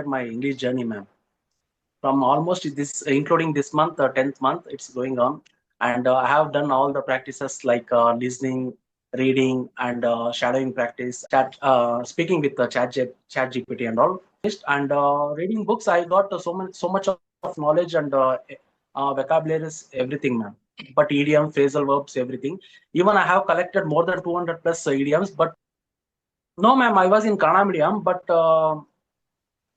my English journey, ma'am. From almost this, including this month, 10th month, it's going on. And I have done all the practices like listening, reading, and shadowing practice, speaking with the chat GPT and all. And reading books, I got so much of knowledge and vocabularies, everything, ma'am. But idiom, phrasal verbs, everything. Even I have collected more than 200 plus idioms. But no, ma'am, I was in Kannada medium, but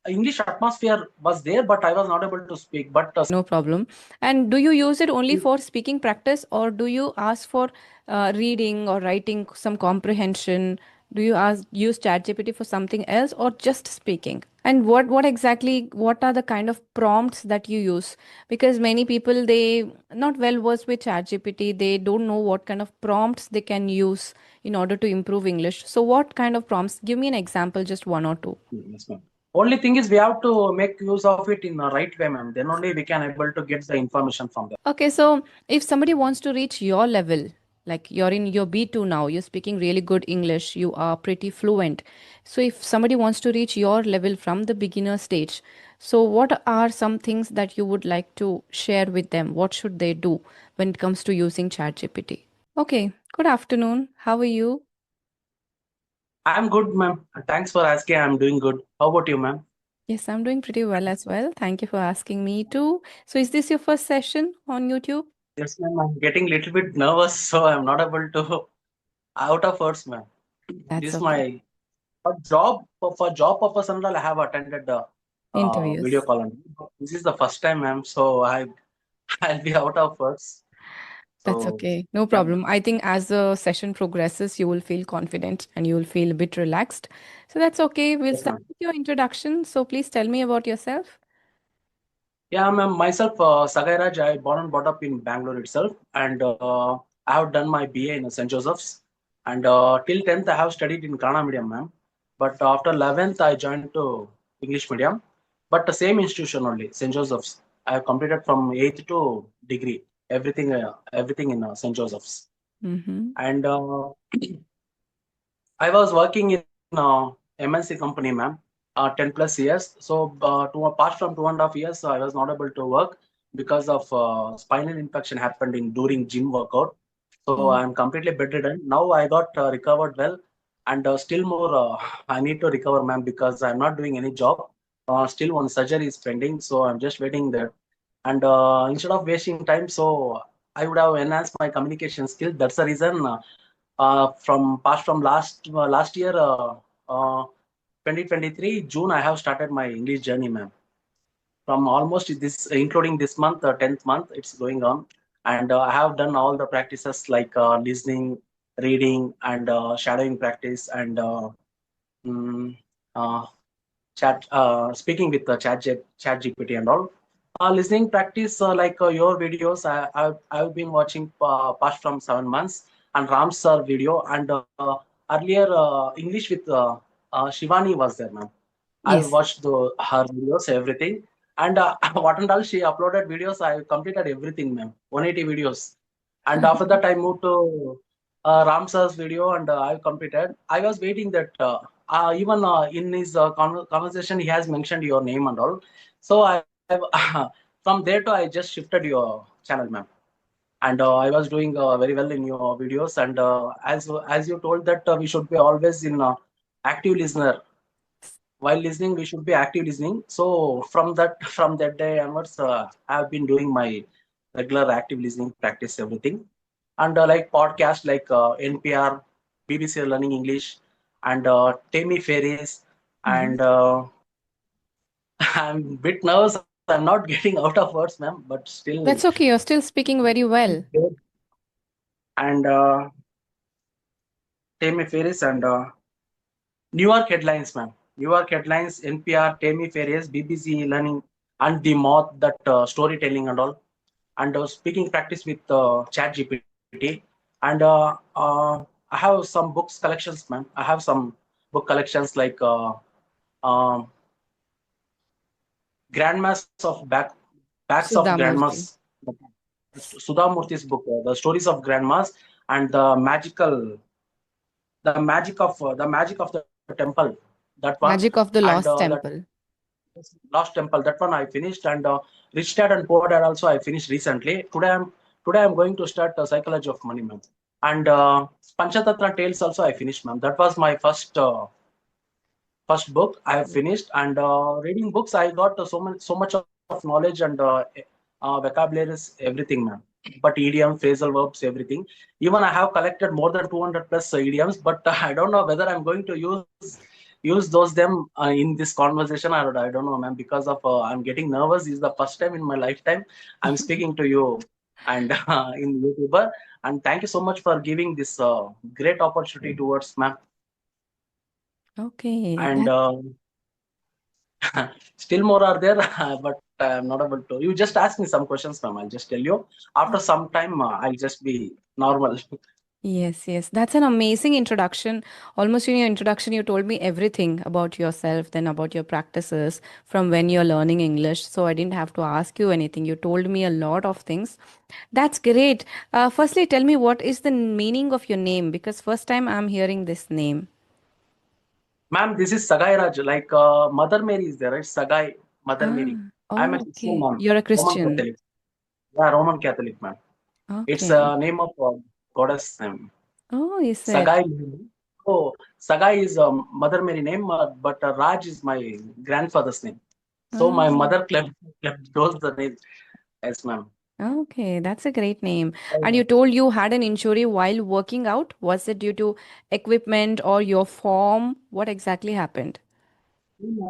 English atmosphere was there, but I was not able to speak. But No problem. And do you use it only for speaking practice, or do you ask for reading or writing some comprehension? Do you use ChatGPT for something else or just speaking? And what are the kind of prompts that you use? Because many people, they not well versed with ChatGPT, they don't know what kind of prompts they can use in order to improve English. So what kind of prompts? Give me an example, just one or two. yes, ma'am. Only thing is we have to make use of it in the right way, ma'am. Then only we can able to get the information from them. Okay, so if somebody wants to reach your level, like you're in your B2 now, you're speaking really good English, you are pretty fluent. So if somebody wants to reach your level from the beginner stage, so what are some things that you would like to share with them? What should they do when it comes to using ChatGPT? Okay, good afternoon. How are you? I'm good, ma'am. Thanks for asking. I'm doing good. How about you, ma'am? Yes, I'm doing pretty well as well. Thank you for asking me too. So is this your first session on YouTube? Yes, ma'am. I'm getting a little bit nervous, so I'm not able to out of words, ma'am. That's This okay. my for job purpose and all. I have attended the video Interviews. call. And this is the first time, ma'am. So I'll be out of words. That's So okay. No yeah, problem. I think as the session progresses, you will feel confident and you will feel a bit relaxed. So that's okay. We'll yes, start ma'am. with your introduction. So please tell me about yourself. Yeah, ma'am. Myself, Sagairaj, I born and brought up in Bangalore itself, and I have done my BA in St. Joseph's, and till 10th I have studied in Kannada medium, ma'am. But after 11th I joined to English medium, but the same institution only, St. Joseph's. I have completed from 8th to degree, everything in St. Joseph's, Mm-hmm. and I was working in MNC company, ma'am, 10 plus years. So, apart from 2.5 years, I was not able to work because of spinal infection happened in during gym workout. So, Oh, I'm completely bedridden. Now, I got recovered well, and still more, I need to recover, ma'am, because I'm not doing any job. Still, one surgery is pending, so I'm just waiting there. And instead of wasting time, so I would have enhanced my communication skill. That's the reason. From last year, 2023 June, I have started my English journey, ma'am. From almost this, including this month, 10th month, it's going on. And I have done all the practices like listening, reading, and shadowing practice, and mm, uh, speaking with the chat GPT and all. Listening practice like your videos, I've been watching past from 7 months, and Ram's video, and earlier English with Shivani was there, ma'am. I yes. watched her videos, everything, and what and all she uploaded videos, I completed everything, ma'am. 180 videos, and after that I moved to Ramsar's video, and I completed. I was waiting that even in his conversation he has mentioned your name and all. So I from there to I just shifted your channel, ma'am. And I was doing very well in your videos. And as you told that we should be always in active listener. While listening, we should be active listening. So from that day onwards, I have been doing my regular active listening practice, everything. And like podcast like NPR, BBC Learning English, and Tammy Ferries, Mhm. and I'm a bit nervous. I'm not getting out of words, ma'am, but still, That's okay. You're still speaking very well. and Tammy Ferries and New York headlines, ma'am. New York headlines, NPR, Tammy Ferries, BBC Learning, and the Moth, that storytelling and all. And speaking practice with ChatGPT. And I have some books collections, ma'am. I have some book collections like um, Grandmas of Backs of Sudhamurti. Grandmas, Sudha Murthy's book, The Stories of Grandmas, and the magic of the temple, that one. Magic of the And Lost Temple. Lost Temple, that one I finished, and Rich Dad and Poor Dad also I finished recently. Today I'm going to start Psychology of Money, ma'am. And Panchatattva Tales also I finished, ma'am. That was my first book I have finished. And reading books, I got so much of knowledge and vocabularies, everything, ma'am. But idiom, phrasal verbs, everything. Even I have collected more than 200 plus idioms, but I don't know whether I'm going to use those them in this conversation. I don't know, ma'am, because of I'm getting nervous. This is the first time in my lifetime I'm speaking to you and in YouTuber. And thank you so much for giving this great opportunity towards, ma'am. Okay, And that still more are there, but I'm not able to. You just ask me some questions, ma'am. I'll just tell you. After some time, I'll just be normal. yes, yes. That's an amazing introduction. Almost in your introduction, you told me everything about yourself, then about your practices from when you're learning English. So I didn't have to ask you anything. You told me a lot of things. That's great. Firstly, tell me what is the meaning of your name? Because first time I'm hearing this name. Ma'am, this is Sagai Raj. Like Mother Mary is there, right? Sagai, Mother Mary. Ah, I'm a oh, Christian, okay. ma'am. You're a Roman Christian. Catholic. Yeah, Roman Catholic, ma'am. It's Okay. a name of goddess name. Oh, is it? Sagai. Oh, Sagai is Mother Mary name, but Raj is my grandfather's name. So my Ah, mother kept those the name. Yes, ma'am. okay, that's a great name. And you told you had an injury while working out. Was it due to equipment or your form? What exactly happened?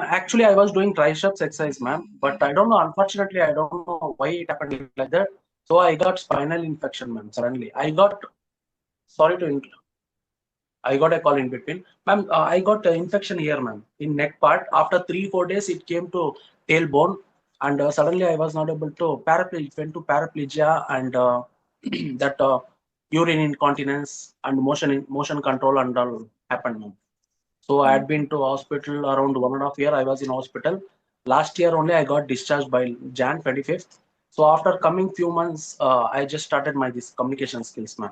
Actually, I was doing triceps exercise, ma'am, but I don't know. Unfortunately, I don't know why it happened like that. So I got spinal infection, ma'am. Suddenly, sorry to, I got a call in between, ma'am. I got infection here, ma'am, in neck part. After 3 4 days, it came to tailbone, and suddenly I was not able to paraplegia. Went to paraplegia, and that urine incontinence and motion control and all happened, ma'am. So I had been to hospital around 1.5 year. I was in hospital. Last year only I got discharged by Jan 25th. So after coming few months, I just started my this communication skills, man.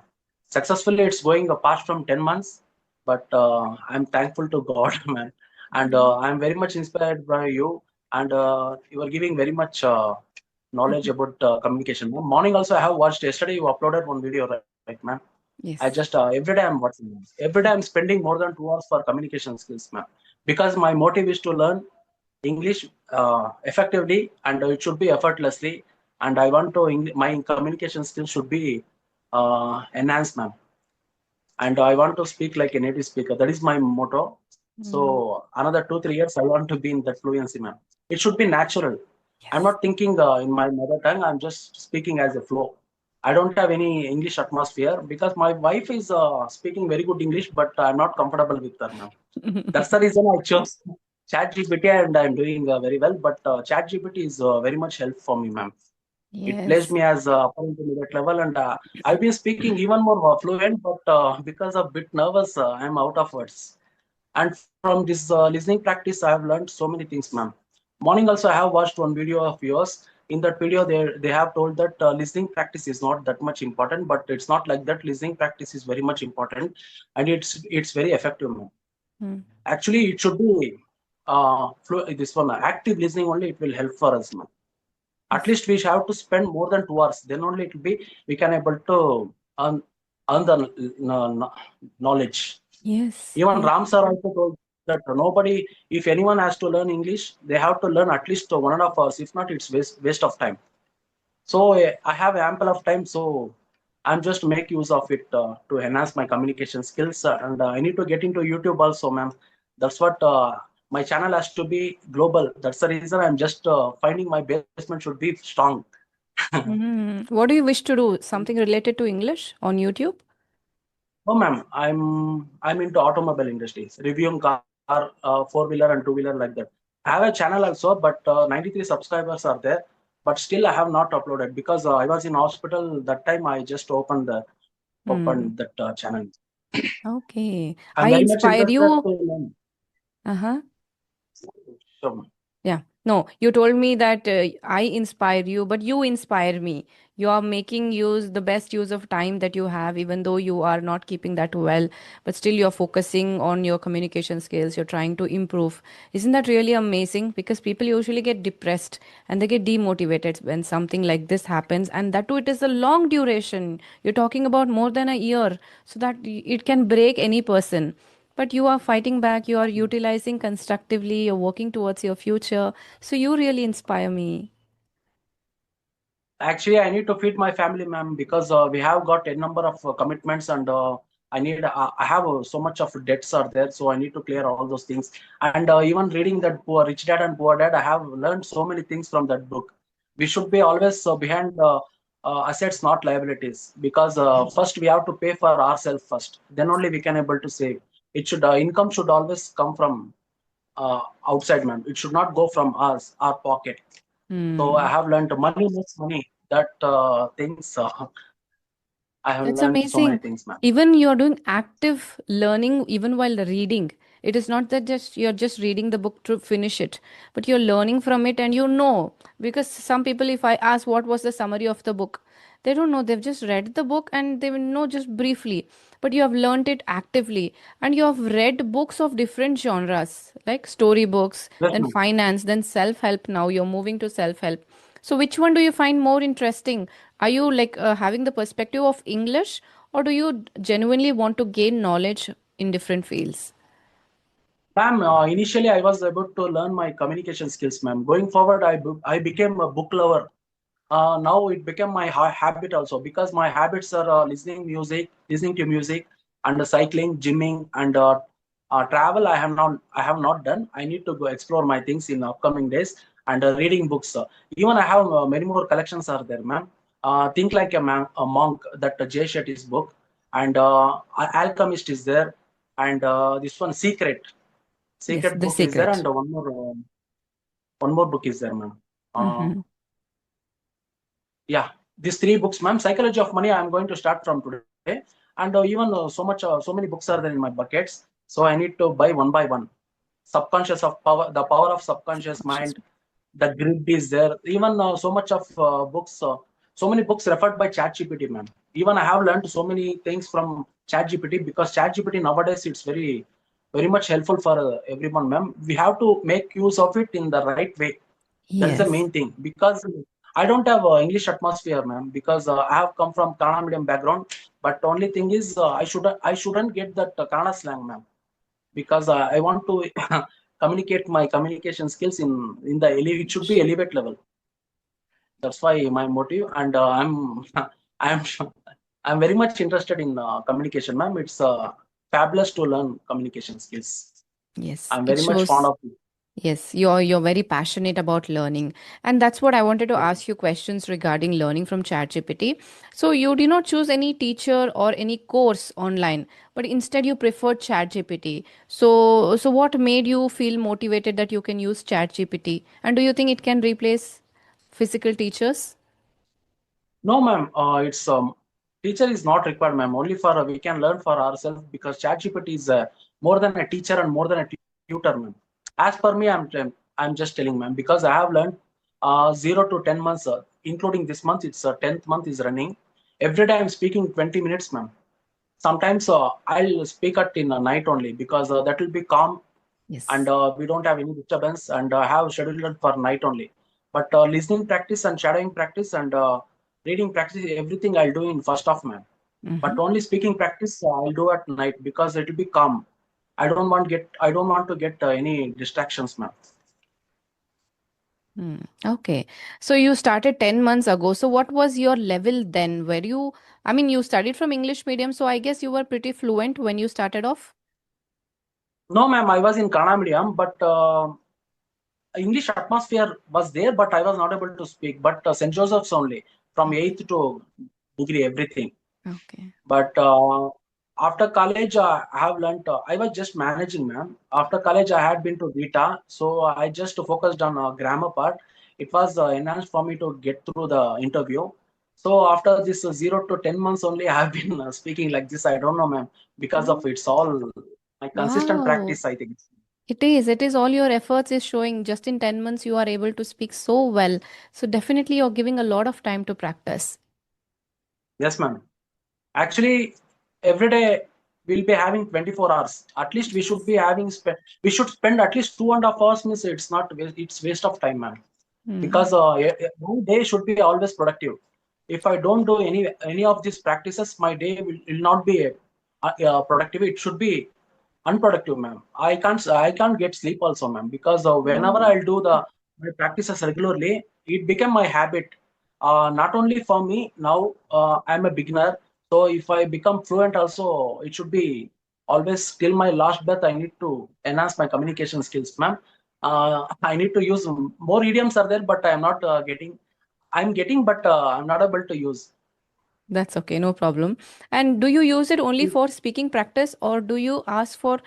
Successfully, it's going past from 10 months, but I'm thankful to God, man. And I'm very much inspired by you. And you are giving very much knowledge about communication. Morning also I have watched. Yesterday you uploaded one video, right, man? I just Yes. every day I'm watching them. Every day I'm spending more than 2 hours for communication skills, ma'am. Because my motive is to learn English effectively, and it should be effortlessly. And I want to my communication skills should be enhanced, ma'am. And I want to speak like a native speaker. That is my motto. Mm. So another 2 3 years, I want to be in that fluency, ma'am. It should be natural. I'm Yes. not thinking in my mother tongue. I'm just speaking as a flow. I don't have any English atmosphere because my wife is speaking very good English, but I'm not comfortable with her, ma'am. That's the reason I chose ChatGPT, and I'm doing very well. But ChatGPT is very much help for me, ma'am. It placed Yes. me as upper intermediate level, and I've been speaking even more fluent, but because of bit nervous, I'm out of words. And from this listening practice, I have learned so many things, ma'am. Morning also, I have watched one video of yours. In that video, they have told that listening practice is not that much important, but it's not like that. Listening practice is very much important, and it's very effective, ma'am. Mm. Actually, it should be this one active listening only. It will help for us, ma'am. At Yes. least we have to spend more than 2 hours. Then only it will be we can able to earn, earn the knowledge. Yes. Even Yes. Ram sir also told that nobody, if anyone has to learn English, they have to learn at least 1.5 hours. If not, it's waste of time. So I have ample of time. So I'm just make use of it to enhance my communication skills. And I need to get into YouTube also, ma'am. That's what my channel has to be global. That's the reason I'm just finding my basement should be strong. Mm. What do you wish to do? Something related to English on YouTube? Oh, ma'am, I'm into automobile industries, reviewing car, four wheeler and two wheeler like that. I have a channel also, but 93 subscribers are there. But still, I have not uploaded because I was in hospital that time. I just Hmm. opened that channel. Okay. I'm I very much inspire interested you. to learn. Uh-huh. So, Yeah. No, you told me that I inspire you, but you inspire me. You are making use the best use of time that you have, even though you are not keeping that well, but still you're focusing on your communication skills. You're trying to improve. Isn't that really amazing? Because people usually get depressed and they get demotivated when something like this happens, and that too, it is a long duration. You're talking about more than a year, so that it can break any person. But you are fighting back, you are utilizing constructively, you're working towards your future. So you really inspire me. Actually, I need to feed my family, ma'am, because we have got a number of commitments, and I have so much of debts are there, so I need to clear all those things. And even reading that Poor Rich Dad and Poor Dad, I have learned so many things from that book. We should be always behind assets, not liabilities, because first we have to pay for ourselves first. Then only we can able to save. It should income should always come from outside, ma'am. It should not go from us, our pocket. So I Hmm. have learned money makes money. That things I have That's learned so many amazing. things, ma'am. Even you're doing active learning even while reading. It is not that just you're just reading the book to finish it, but you're learning from it and you know. Because some people, if I ask what was the summary of the book, they don't know. They've just read the book and they will know just briefly. But you have learned it actively and you have read books of different genres, like story books, Yes, then ma'am. finance, then self help. Now you're moving to self help. So, which one do you find more interesting? Are you like having the perspective of English, or do you genuinely want to gain knowledge in different fields? Ma'am, initially I was able to learn my communication skills, ma'am. Going forward, I became a book lover. Now it became my habit also, because my habits are listening to music, and cycling, gymming, and travel. I have not done. I need to go explore my things in upcoming days, and reading books. Even I have many more collections are there, ma'am. Think like a monk. That Jay Shetty's book, and Alchemist is there, and this one Yes, Secret The book is there, and Secret. one more book is there, ma'am. Uh, Mm-hmm. Yeah, these three books, ma'am. Psychology of Money, I'm going to start from today. And even so many books are there in my buckets. So I need to buy one by one. Subconscious of power, the power of subconscious Subconscious. mind, the grid is there. Even so much of books, so many books referred by ChatGPT, ma'am. Even I have learned so many things from ChatGPT, because ChatGPT nowadays it's very much helpful for everyone, ma'am. We have to make use of it in the right way. That is the Yes. main thing, because I don't have English atmosphere, ma'am. Because I have come from Kannada medium background. But only thing is, I shouldn't get that Kannada slang, ma'am. Because I want to communicate my communication skills in the it should be elevate level. That's why my motive, and I'm I'm very much interested in communication, ma'am. It's fabulous to learn communication skills. Yes. I'm It very much fond shows. of it. Yes, you're very passionate about learning. And that's what I wanted to Yes. ask you questions regarding learning from ChatGPT. So you did not choose any teacher or any course online, but instead you preferred ChatGPT. So what made you feel motivated that you can use ChatGPT? And do you think it can replace physical teachers? No, ma'am. It's teacher is not required, ma'am. Only for we can learn for ourselves, because ChatGPT is more than a teacher and more than a tutor, ma'am. As per me, I'm just telling, ma'am, because I have learned 0 to 10 months, including this month. It's 10th month is running. Every day I'm speaking 20 minutes, ma'am. Sometimes I'll speak at in the night only, because that will be calm, and Yes. we don't have any disturbance, and have scheduled it for night only. But listening practice and shadowing practice and reading practice, everything I'll do in first off, man. But Mm-hmm. only speaking practice I'll do at night, because it will be calm. I don't want to get any distractions, man. Hmm. Okay. So you started 10 months ago. So what was your level then? Were you, I mean, you studied from English medium, so I guess you were pretty fluent when you started off? No, ma'am, I was in Kannada medium, but English atmosphere was there, but I was not able to speak. But St. Joseph's only, from Okay. 8th to degree, everything. Okay. But after college, I have learned. I was just managing, ma'am. After college, I had been to Vita, so I just focused on grammar part. It was enhanced for me to get through the interview. So after this 0 to 10 months only, I have been speaking like this. I don't know, ma'am, because of Oh, it's all my consistent wow. practice, I think. It is. It is all your efforts is showing. Just in 10 months, you are able to speak so well. So definitely you're giving a lot of time to practice. Yes, ma'am. Actually, every day we'll be having 24 hours. At least we should be having we should spend at least 2.5 hours. Means it's not it's waste of time, ma'am. Hmm. Because my day should be always productive. If I don't do any of these practices, my day will not be productive. It should be unproductive, ma'am. I can't get sleep also, ma'am, because whenever Oh. I'll do the my practices regularly, it became my habit. Not only for me now, I'm a beginner, so if I become fluent also, it should be always till my last breath. I need to enhance my communication skills, ma'am. I need to use more idioms are there, but I'm not getting. I'm getting, but I'm not able to use. That's okay, no problem. And do you use it only for speaking practice, or do you ask for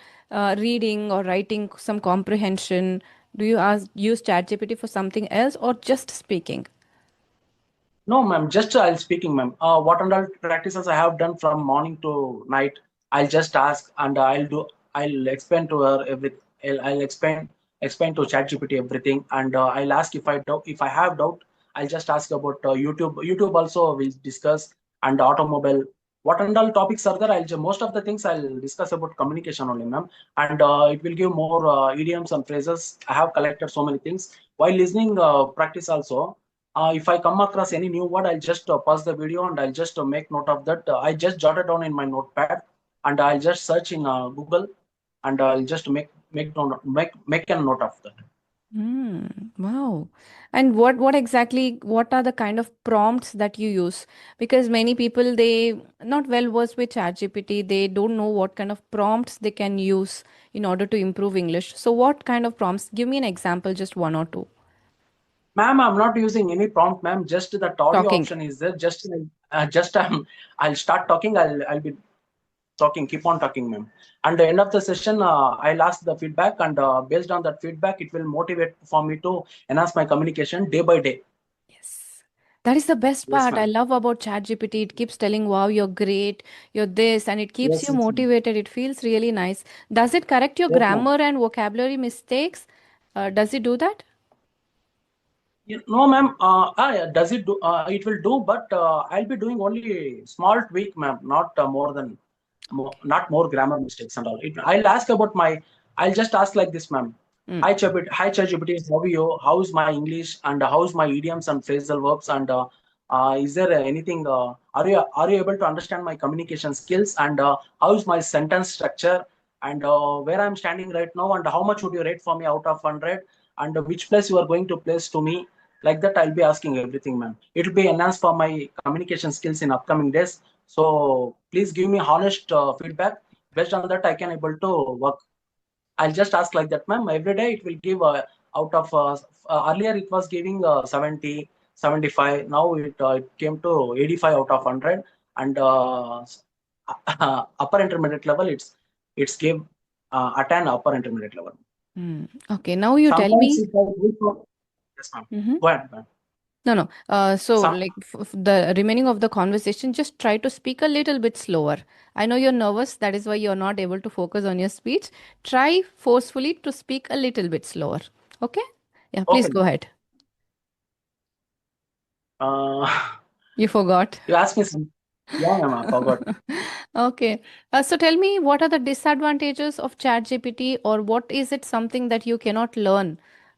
reading or writing some comprehension? Do you use ChatGPT for something else or just speaking? No, ma'am. Just I'll speaking, ma'am. What and all practices I have done from morning to night, I'll just ask and I'll do. I'll explain to her every. I'll explain to ChatGPT everything, and I'll ask if I doubt. If I have doubt, I'll just ask about YouTube. YouTube also will discuss, and automobile. What and all topics are there? Most of the things I'll discuss about communication only, ma'am, and it will give more idioms and phrases. I have collected so many things while listening practice also. If I come across any new word, I'll just pause the video and I'll just make note of that. I just jot it down in my notepad and I'll just search in Google and I'll just make a note of that. Hmm. Wow. And what exactly what are the kind of prompts that you use? Because many people they not well versed with ChatGPT, they don't know what kind of prompts they can use in order to improve English. So what kind of prompts? Give me an example, just one or two. Ma'am, I'm not using any prompt, ma'am. Just that audio Talking. option is there. Just I'll start talking. I'll be talking. Keep on talking, ma'am. And the end of the session, I'll ask the feedback, and based on that feedback, it will motivate for me to enhance my communication day by day. Yes. That is the best Yes, part I ma'am. love about ChatGPT. It keeps telling, wow, you're great, you're this, and it keeps Yes, you yes, ma'am. motivated. It feels really nice. Does it correct your Yes, ma'am. grammar and vocabulary mistakes? Does it do that? No, ma'am. Yeah, does it do? It will do, but I'll be doing only small tweak, ma'am. Not more than, not more grammar mistakes and all. I'll ask about my. I'll just ask like this, ma'am. Mm. Hi ChatGPT. How are you? How's my English and how's my idioms and phrasal verbs and is there anything? Are you able to understand my communication skills and how's my sentence structure and where I'm standing right now and how much would you rate for me out of 100 and which place you are going to place to me, like that I'll be asking everything, ma'am. It will be enhanced for my communication skills in upcoming days. So please give me honest feedback. Based on that I can able to work. I'll just ask like that, ma'am. Every day it will give out of earlier it was giving 70 75. Now it came to 85 out of 100 and upper intermediate level it's give at an upper intermediate level. Mm. Okay, now you tell Sometimes me. it will give yes, ma'am. Mm-hmm. Go ahead, ma'am. No, no. So, Some like the remaining of the conversation, just try to speak a little bit slower. I know you're nervous, that is why you're not able to focus on your speech. Try forcefully to speak a little bit slower. Okay? Yeah, please okay. go ahead. Uh, You forgot. you asked me some. Yeah, ma'am, I forgot. Okay. So tell me, what are the disadvantages of ChatGPT, or what is it something that you cannot learn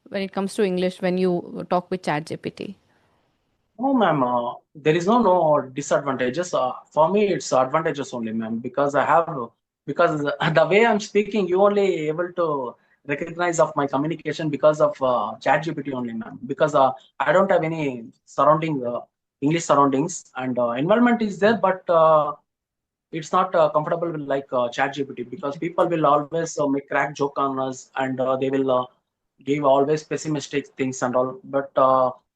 when it comes to English when you talk with ChatGPT? No, ma'am. There is no disadvantages. For me, it's advantages only, ma'am. Because I have because the way I'm speaking, you only able to recognize of my communication because of ChatGPT only, ma'am. Because I don't have any surrounding English surroundings and environment is there, but it's not comfortable with like ChatGPT because people will always make crack joke on us and they will give always pessimistic things and all. But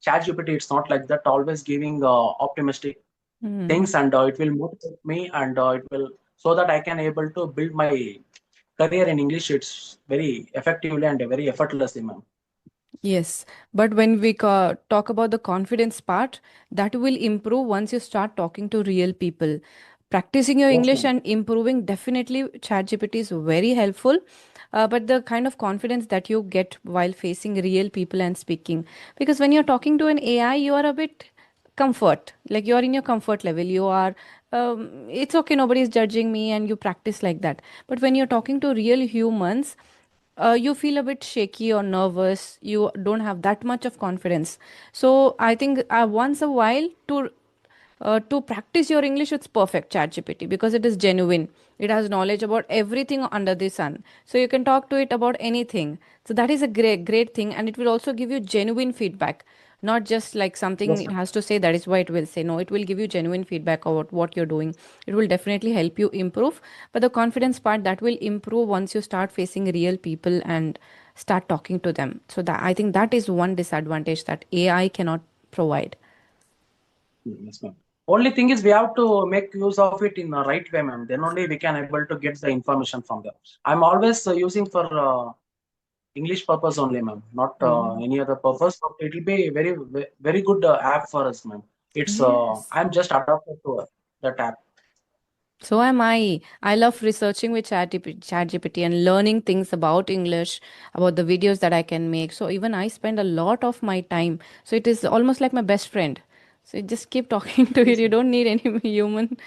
ChatGPT, it's not like that. Always giving optimistic Hmm. things and it will motivate me and it will so that I can able to build my career in English. It's very effectively and very effortlessly, ma'am. Yes, but when we talk about the confidence part, that will improve once you start talking to real people. Practicing your Yes, English ma'am. and improving, definitely ChatGPT is very helpful. But the kind of confidence that you get while facing real people and speaking, because when you're talking to an AI, you are a bit comfort, like you're in your comfort level. You are, it's okay, nobody's judging me, and you practice like that. But when you're talking to real humans, you feel a bit shaky or nervous. You don't have that much of confidence. So I think once a while to practice your English, it's perfect, ChatGPT, because it is genuine. It has knowledge about everything under the sun. So you can talk to it about anything. So that is a great thing. And it will also give you genuine feedback, not just like something Yes, it ma'am. has to say, that is why it will say. No, it will give you genuine feedback about what you're doing. It will definitely help you improve. But the confidence part, that will improve once you start facing real people and start talking to them. So that, I think that is one disadvantage that AI cannot provide. Yes, ma'am. Only thing is we have to make use of it in the right way, ma'am. Then only we can able to get the information from them. I'm always using for English purpose only, ma'am, not Mm. any other purpose. So it will be very good app for us, ma'am. It's Yes. I'm just adapted to that app. So am I. I love researching with ChatGPT and learning things about English, about the videos that I can make. So even I spend a lot of my time. So it is almost like my best friend. So you just keep talking to it. Yes, You ma'am. don't need any human.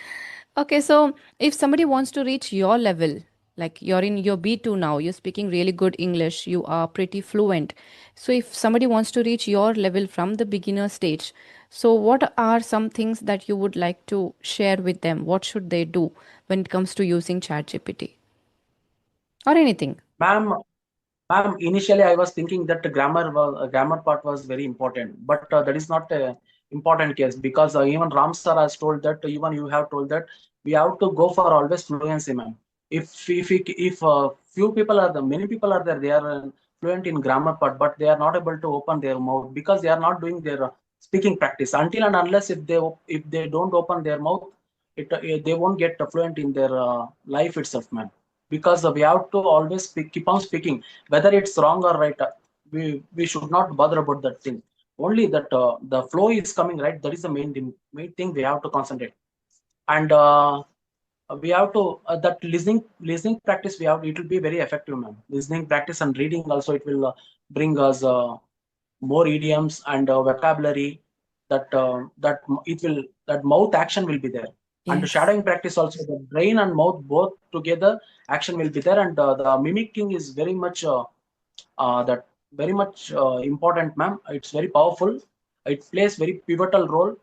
Okay, so if somebody wants to reach your level, like you're in your B2 now, you're speaking really good English, you are pretty fluent. So if somebody wants to reach your level from the beginner stage, so what are some things that you would like to share with them? What should they do when it comes to using ChatGPT or anything? Ma'am, Ma'am, initially I was thinking that the grammar part was very important, but that is not a important case because even Ram sir has told that even you have told that we have to go for always fluency, ma'am. If few people are the many people are there, they are fluent in grammar part, but they are not able to open their mouth because they are not doing their speaking practice until and unless if they don't open their mouth, they won't get fluent in their life itself, ma'am. Because we have to always keep on speaking whether it's wrong or right. We should not bother about that thing. Only that the flow is coming right. That is the main thing we have to concentrate. And we have to that listening practice. We have it will be very effective, ma'am. Listening practice and reading also it will bring us more idioms and vocabulary. That mouth action will be there. And the Yes. shadowing practice also, the brain and mouth both together action will be there. And the mimicking is that very much important, ma'am. It's very powerful. It plays very pivotal role,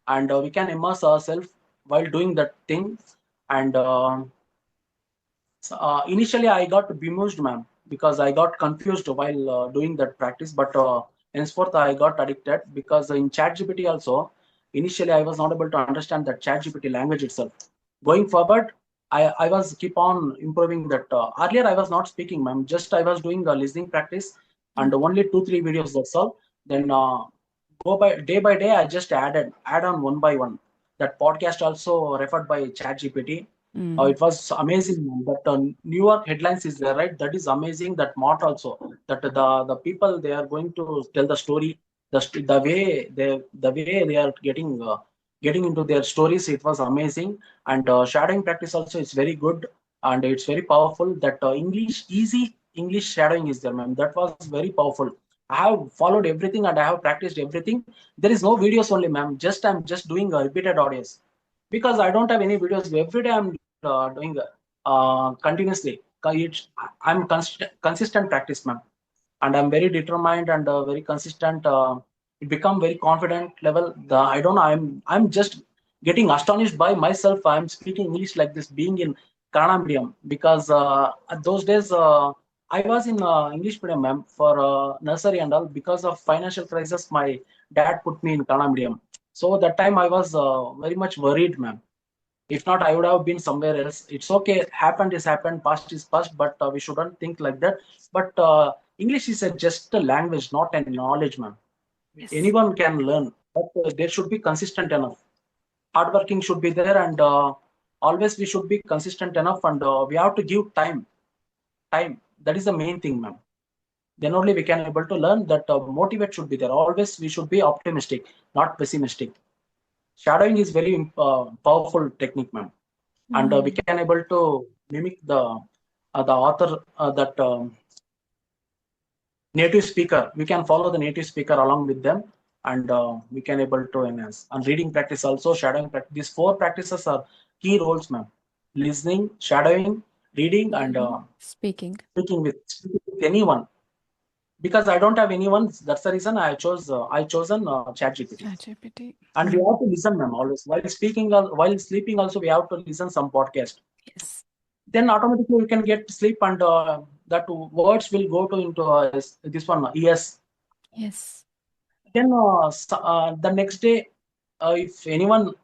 and we can immerse ourselves while doing that thing. And initially, I got bemused, ma'am, because I got confused while doing that practice. But henceforth, I got addicted because in ChatGPT also, initially I was not able to understand that ChatGPT language itself. Going forward, I was keep on improving that. Earlier, I was not speaking, ma'am. Just I was doing listening practice and only 2 3 videos. That's all. Then go by day, I just add on one by one. That podcast also referred by ChatGPT. Mm. It was amazing, man. That New York headlines is there, right? That is amazing. That Mott also. That the people they are going to tell the story. The way they are getting into their stories. It was amazing. And shadowing practice also is very good and it's very powerful. That easy English shadowing is there, ma'am. That was very powerful. I have followed everything and I have practiced everything. There is no videos only, ma'am. I'm just doing repeated audios because I don't have any videos. Every day I'm doing continuously. I'm consistent practice, ma'am, and I'm very determined and very consistent. It become very confident level. I don't know. I'm just getting astonished by myself. I'm speaking English like this, being in Kannada medium because at those days I was in English medium, ma'am, for nursery and all. Because of financial crisis, my dad put me in Kannada medium. So that time I was very much worried, ma'am. If not, I would have been somewhere else. It's okay. Happened is happened. Past is past. But we shouldn't think like that. But English is just a language, not a knowledge, man. Yes. Anyone can learn, but there should be consistent enough. Hardworking should be there, and always we should be consistent enough, and we have to give time. Time. That is the main thing, ma'am. Then only we can able to learn. That motivate should be there. Always we should be optimistic, not pessimistic. Shadowing is very powerful technique, ma'am. and we Mm. can able to mimic the author that native speaker. We can follow the native speaker along with them, and we can able to enhance. And reading practice also, shadowing practice. These four practices are key roles, ma'am. Listening, shadowing, reading, and Speaking. speaking with anyone. Because I don't have anyone, that's the reason I chosen ChatGPT. ChatGPT. And we have to listen, ma'am, always while speaking, while sleeping. Also, we have to listen some podcast. Yes. Then automatically we can get sleep, and that words will go to into this one. Yes. Yes. Then the next day, if anyone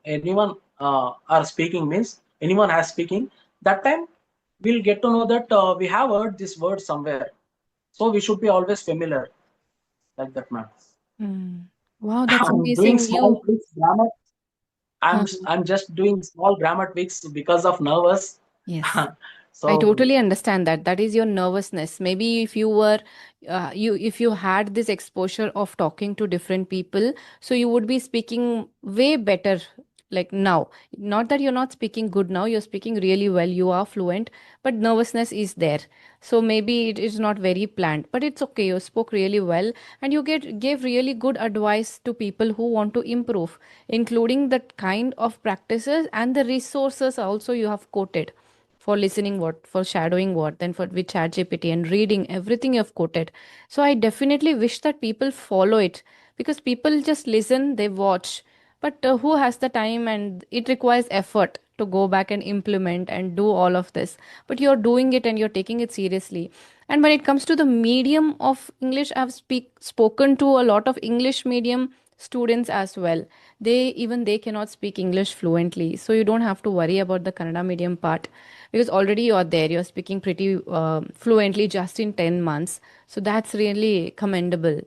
are speaking, means anyone has speaking, that time we'll get to know that we have heard this word somewhere. So we should be always familiar like that, ma'am. Mm. Wow, that's I'm doing amazing. small You. tweaks grammar. Huh. I'm just doing small grammar tweaks because of nervous. Yes. I So totally understand that. That is your nervousness. Maybe if you were, if you had this exposure of talking to different people, so you would be speaking way better. Like now, not that you're not speaking good now, you're speaking really well, you are fluent, but nervousness is there. So maybe it is not very planned, but it's okay. You spoke really well, and you gave really good advice to people who want to improve, including the kind of practices and the resources also you have quoted for listening what, for shadowing what, then for with ChatGPT and reading everything you've quoted. So I definitely wish that people follow it, because people just listen, they watch, but who has the time, and it requires effort to go back and implement and do all of this. But you're doing it and you're taking it seriously. And when it comes to the medium of English, I've spoken to a lot of English medium students as well. They cannot speak English fluently, so you don't have to worry about the Kannada medium part, because already you are there, you're speaking pretty fluently just in 10 months, so that's really commendable.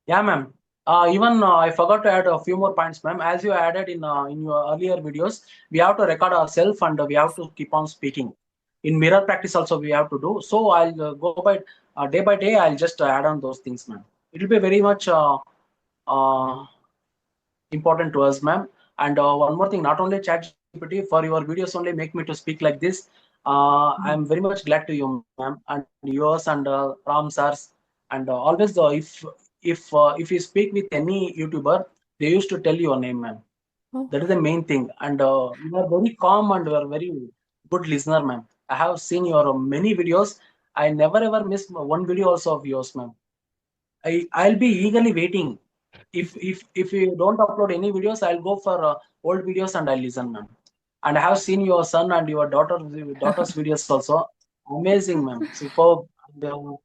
yeah, ma'am. Even I forgot to add a few more points, ma'am. As you added in your earlier videos, we have to record ourselves, and we have to keep on speaking. In mirror practice also we have to do. So I'll go by day. I'll just add on those things, ma'am. It will be very much uh, important to us, ma'am. And one more thing, not only ChatGPT, for your videos only make me to speak like this. I'm very much glad to you, ma'am, and yours and Ram sir's. And always, if you speak with any YouTuber, they used to tell your name, ma'am. Oh, That is the main thing. And you are very calm and you are very good listener, ma'am. I have seen your many videos. I never ever miss one video also of yours, ma'am. I'll be eagerly waiting. If you don't upload any videos, I'll go for old videos and I'll listen, ma'am. And I have seen your son and your daughter's videos also. Amazing, ma'am. Superb. And,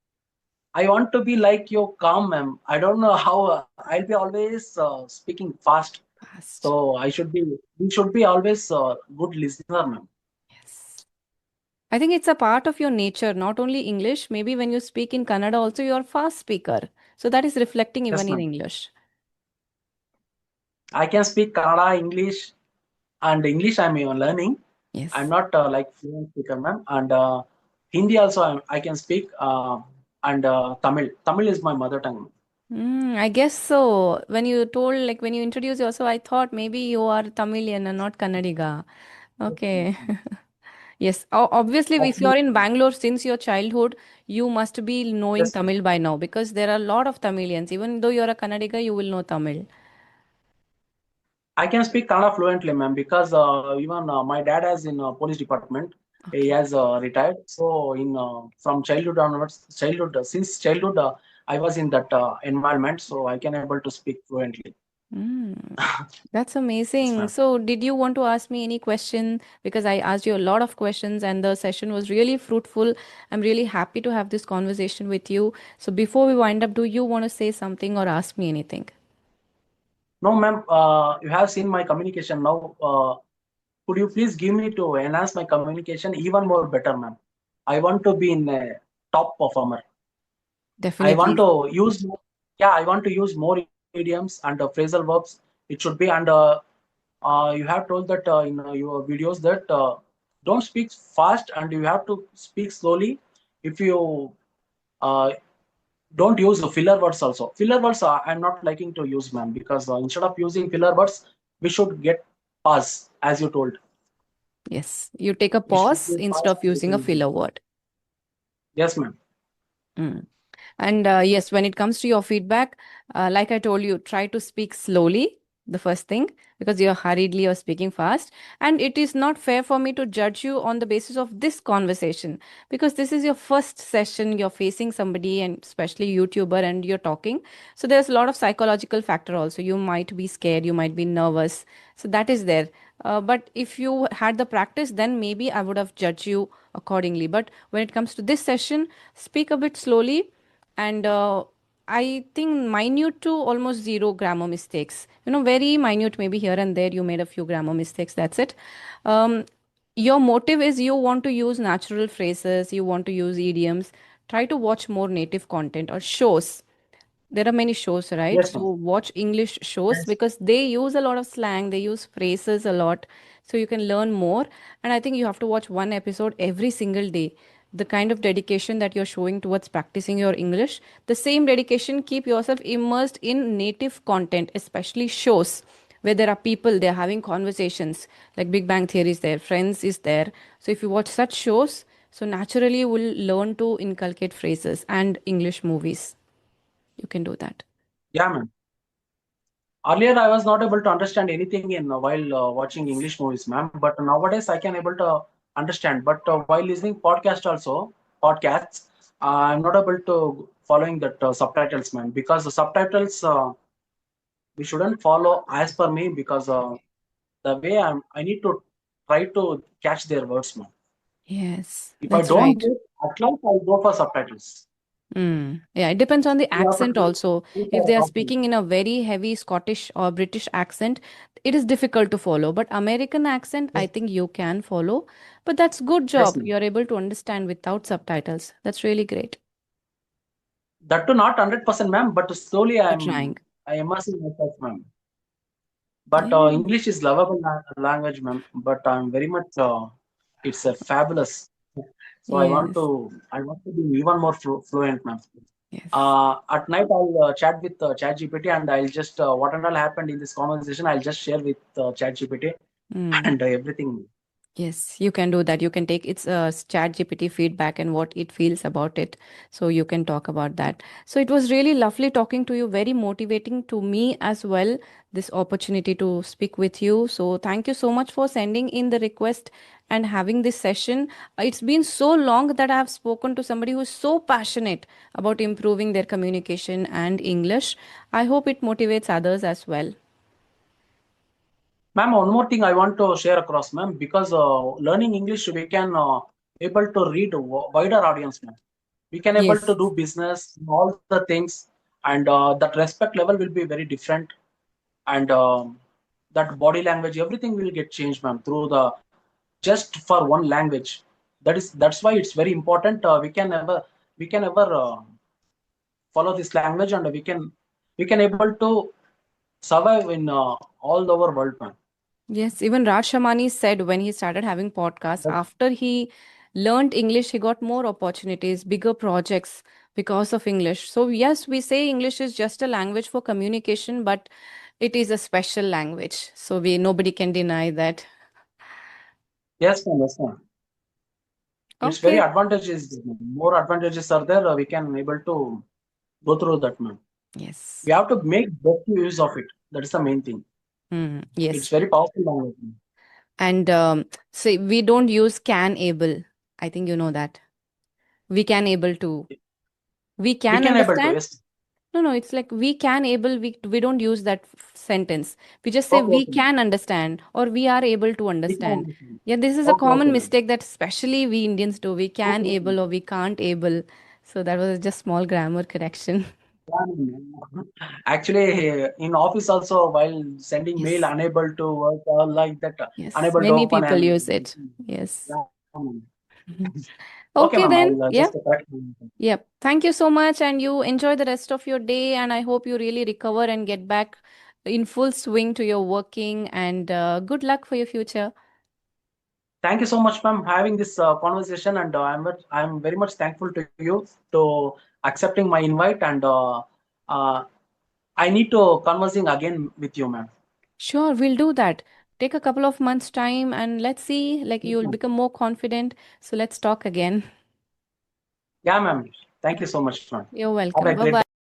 I want to be like you, calm, ma'am. I don't know how. I'll be always speaking fast. fast. So we should be always good listener, ma'am. Yes. I think it's a part of your nature, not only English. Maybe when you speak in Kannada, also you're a fast speaker. So that is reflecting Yes, even in ma'am. English. I can speak Kannada, English, and English I'm learning. I'm Yes. not like fluent speaker, ma'am. And Hindi also I can speak. And Tamil. Tamil is my mother tongue. I guess so. When you told, like when you introduced yourself, I thought maybe you are Tamilian and not Kannadiga. Okay. Yes. Obviously, if you're Actually, in Bangalore since your childhood, you must be knowing yes, ma'am. Tamil by now, because there are a lot of Tamilians. Even though you're a Kannadiga, you will know Tamil. I can speak Kannada fluently, ma'am, because even my dad has in police department. He Okay. has retired. So in from childhood onwards, since childhood, I was in that environment, so I can able to speak fluently. Mm, that's Yes, amazing. ma'am. So, did you want to ask me any question? Because I asked you a lot of questions and the session was really fruitful. I'm really happy to have this conversation with you. So, before we wind up, do you want to say something or ask me anything? No, ma'am. You have seen my communication now. Could you please give me to enhance my communication even more better, ma'am? I want to be in a top performer. I want Definitely. to use, yeah, I want to use more idioms and phrasal verbs. It should be, and you have told that in your videos that don't speak fast and you have to speak slowly. If you uh, don't use the filler words also. Filler words I'm not liking to use, ma'am, because instead of using filler words, we should get pause. as you told. Yes, you take a We should pause be instead fast of and we using a can. filler word. Yes, ma'am. Mm. And yes, when it comes to your feedback, like I told you, try to speak slowly, the first thing, because you're hurriedly or speaking fast. And it is not fair for me to judge you on the basis of this conversation, because this is your first session, you're facing somebody, and especially YouTuber, and you're talking. So there's a lot of psychological factor also. You might be scared, you might be nervous. So that is there. But if you had the practice, then maybe I would have judged you accordingly. But when it comes to this session, speak a bit slowly, and I think minute to almost zero grammar mistakes. Very minute, maybe here and there you made a few grammar mistakes. That's it. Um, your motive is you want to use natural phrases, you want to use idioms. Try to watch more native content or shows. There are many shows, right? Yes, So ma'am. watch English shows Yes. because they use a lot of slang, they use phrases a lot, so you can learn more. And I think you have to watch one episode every single day. The kind of dedication that you're showing towards practicing your English, the same dedication, keep yourself immersed in native content, especially shows where there are people, they're having conversations, like Big Bang Theory is there, Friends is there. So if you watch such shows, so naturally you will learn to inculcate phrases. And English movies, you can do that. Yeah, ma'am. Earlier, I was not able to understand anything in while watching Yes. English movies, ma'am. But nowadays, I can able to understand. But while listening podcasts, I'm not able to following that subtitles, ma'am. Because the subtitles we shouldn't follow as per me because the way I need to try to catch their words, ma'am. Yes, If I that's don't right. get, at least I'll go for subtitles. Yeah, it depends on the We have to accent also. do If for they are subtitles. speaking in a very heavy Scottish or British accent, it is difficult to follow. But American accent, I Yes, think you can follow. But that's good yes, job. ma'am. You're able to understand without subtitles. That's really great. That too, not 100%, ma'am. But slowly, You're trying. I immersing myself, ma'am. But Yeah. English is lovable language, ma'am. But I'm very much. It's a fabulous. So Yes. I want to be even more fluent, ma'am. Yes. At night, I'll chat with ChatGPT, and I'll just what and all happened in this conversation. I'll just share with ChatGPT Mm. and everything. Yes, you can do that. You can take its chat GPT feedback and what it feels about it. So you can talk about that. So it was really lovely talking to you, very motivating to me as well, this opportunity to speak with you. So thank you so much for sending in the request and having this session. It's been so long that I have spoken to somebody who is so passionate about improving their communication and English. I hope it motivates others as well. Ma'am, one more thing I want to share across, ma'am, because learning English, we can able to read wider audience, ma'am. We can able to Yes. do business, all the things, and that respect level will be very different, and that body language, everything will get changed, ma'am, through the just for one language. That's why it's very important. We can ever follow this language, and we can able to survive in all over world, ma'am. Yes, even Raj Shamani said when he started having podcasts, after he learned English, he got more opportunities, bigger projects because of English. So, yes, we say English is just a language for communication, but it is a special language. So, nobody can deny that. Yes, ma'am. Yes, ma'am. It's very Okay. advantages. More advantages are there. We can able to go through that, ma'am. Yes. We have to make best use of it. That is the main thing. It's Yes. very powerful language, ma'am. And say we don't use can able. I think you know that. We can able to. We We can can able to. understand. Yes. No, no, it's like we can able, we don't use that sentence. We just say Okay, we okay. can understand or we are able to We can understand. understand. Yeah, this is a Okay, okay, common ma'am. mistake that especially we Indians do. We can Okay, okay. able or we can't able. So that was just small grammar correction. Actually, in office also, while sending mail, Yes. unable to work or like that, Yes. unable to Many open people and use it. Yes. yeah. Mhm. Okay, Okay ma'am. then. I'll Yeah. just correct. Yep. Thank you so much and you enjoy the rest of your day and I hope you really recover and get back in full swing to your working and good luck for your future. Thank you so much, ma'am, having this conversation, and I'm very much thankful to you to accepting my invite, and uh, I need to conversing again with you, ma'am. Sure, we'll do that. take a couple of months time and let's see, like Yes, you'll ma'am. become more confident. So let's talk again. Yeah, ma'am. Thank you so much, ma'am. You're Have a welcome. Bye great bye. day.